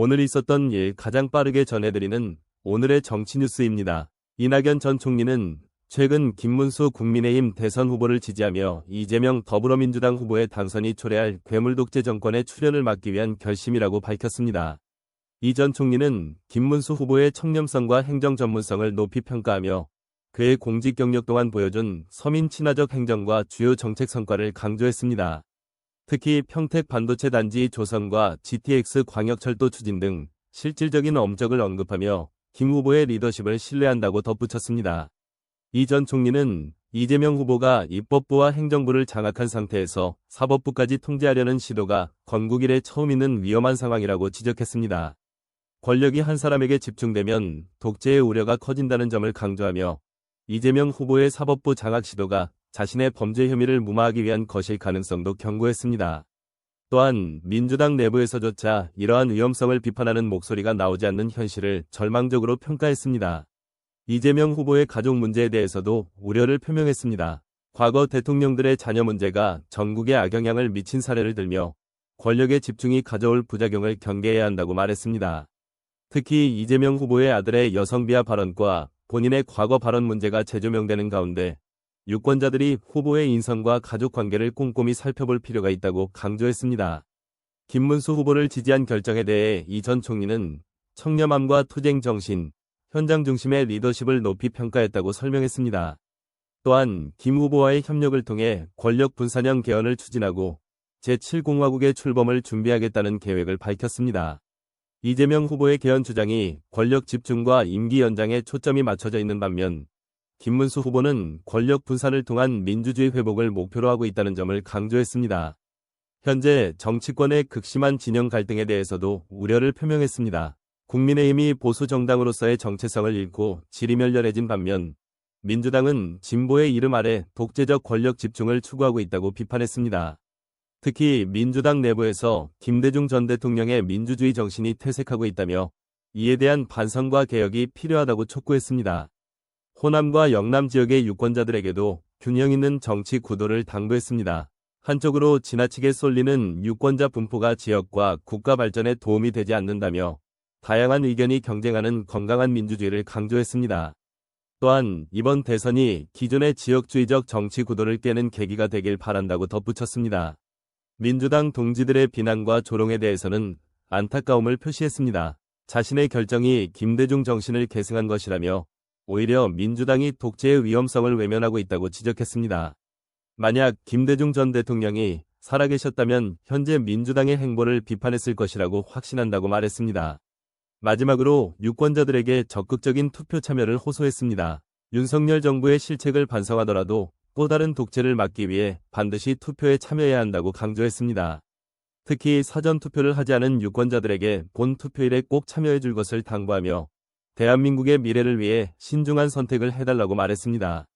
오늘 있었던 일 가장 빠르게 전해드리는 오늘의 정치 뉴스입니다. 이낙연 전 총리는 최근 김문수 국민의힘 대선 후보를 지지하며 이재명 더불어민주당 후보의 당선이 초래할 괴물독재 정권의 출현을 막기 위한 결심이라고 밝혔습니다. 이 전 총리는 김문수 후보의 청렴성과 행정 전문성을 높이 평가하며 그의 공직 경력 동안 보여준 서민 친화적 행정과 주요 정책 성과를 강조했습니다. 특히 평택 반도체 단지 조성과 GTX 광역철도 추진 등 실질적인 업적을 언급하며 김 후보의 리더십을 신뢰한다고 덧붙였습니다. 이 전 총리는 이재명 후보가 입법부와 행정부를 장악한 상태에서 사법부까지 통제하려는 시도가 건국 이래 처음 있는 위험한 상황이라고 지적했습니다. 권력이 한 사람에게 집중되면 독재의 우려가 커진다는 점을 강조하며 이재명 후보의 사법부 장악 시도가 자신의 범죄 혐의를 무마하기 위한 것일 가능성도 경고했습니다. 또한 민주당 내부에서조차 이러한 위험성을 비판하는 목소리가 나오지 않는 현실을 절망적으로 평가했습니다. 이재명 후보의 가족 문제에 대해서도 우려를 표명했습니다. 과거 대통령들의 자녀 문제가 전국에 악영향을 미친 사례를 들며 권력의 집중이 가져올 부작용을 경계해야 한다고 말했습니다. 특히 이재명 후보의 아들의 여성 비하 발언과 본인의 과거 발언 문제가 재조명되는 가운데 유권자들이 후보의 인성과 가족 관계를 꼼꼼히 살펴볼 필요가 있다고 강조했습니다. 김문수 후보를 지지한 결정에 대해 이 전 총리는 청렴함과 투쟁 정신, 현장 중심의 리더십을 높이 평가했다고 설명했습니다. 또한 김 후보와의 협력을 통해 권력 분산형 개헌을 추진하고 제7공화국의 출범을 준비하겠다는 계획을 밝혔습니다. 이재명 후보의 개헌 주장이 권력 집중과 임기 연장에 초점이 맞춰져 있는 반면 김문수 후보는 권력 분산을 통한 민주주의 회복을 목표로 하고 있다는 점을 강조했습니다. 현재 정치권의 극심한 진영 갈등에 대해서도 우려를 표명했습니다. 국민의힘이 보수 정당으로서의 정체성을 잃고 지리멸렬해진 반면 민주당은 진보의 이름 아래 독재적 권력 집중을 추구하고 있다고 비판했습니다. 특히 민주당 내부에서 김대중 전 대통령의 민주주의 정신이 퇴색하고 있다며 이에 대한 반성과 개혁이 필요하다고 촉구했습니다. 호남과 영남 지역의 유권자들에게도 균형 있는 정치 구도를 당부했습니다. 한쪽으로 지나치게 쏠리는 유권자 분포가 지역과 국가 발전에 도움이 되지 않는다며 다양한 의견이 경쟁하는 건강한 민주주의를 강조했습니다. 또한 이번 대선이 기존의 지역주의적 정치 구도를 깨는 계기가 되길 바란다고 덧붙였습니다. 민주당 동지들의 비난과 조롱에 대해서는 안타까움을 표시했습니다. 자신의 결정이 김대중 정신을 계승한 것이라며 오히려 민주당이 독재의 위험성을 외면하고 있다고 지적했습니다. 만약 김대중 전 대통령이 살아계셨다면 현재 민주당의 행보를 비판했을 것이라고 확신한다고 말했습니다. 마지막으로 유권자들에게 적극적인 투표 참여를 호소했습니다. 윤석열 정부의 실책을 반성하더라도 또 다른 독재를 막기 위해 반드시 투표에 참여해야 한다고 강조했습니다. 특히 사전투표를 하지 않은 유권자들에게 본 투표일에 꼭 참여해 줄 것을 당부하며 대한민국의 미래를 위해 신중한 선택을 해달라고 말했습니다.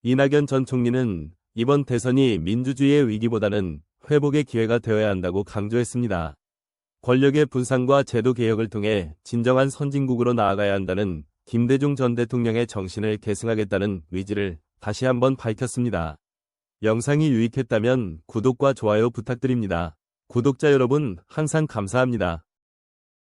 이낙연 전 총리는 이번 대선이 민주주의의 위기보다는 회복의 기회가 되어야 한다고 강조했습니다. 권력의 분산과 제도 개혁을 통해 진정한 선진국으로 나아가야 한다는 김대중 전 대통령의 정신을 계승하겠다는 의지를 다시 한번 밝혔습니다. 영상이 유익했다면 구독과 좋아요 부탁드립니다. 구독자 여러분 항상 감사합니다.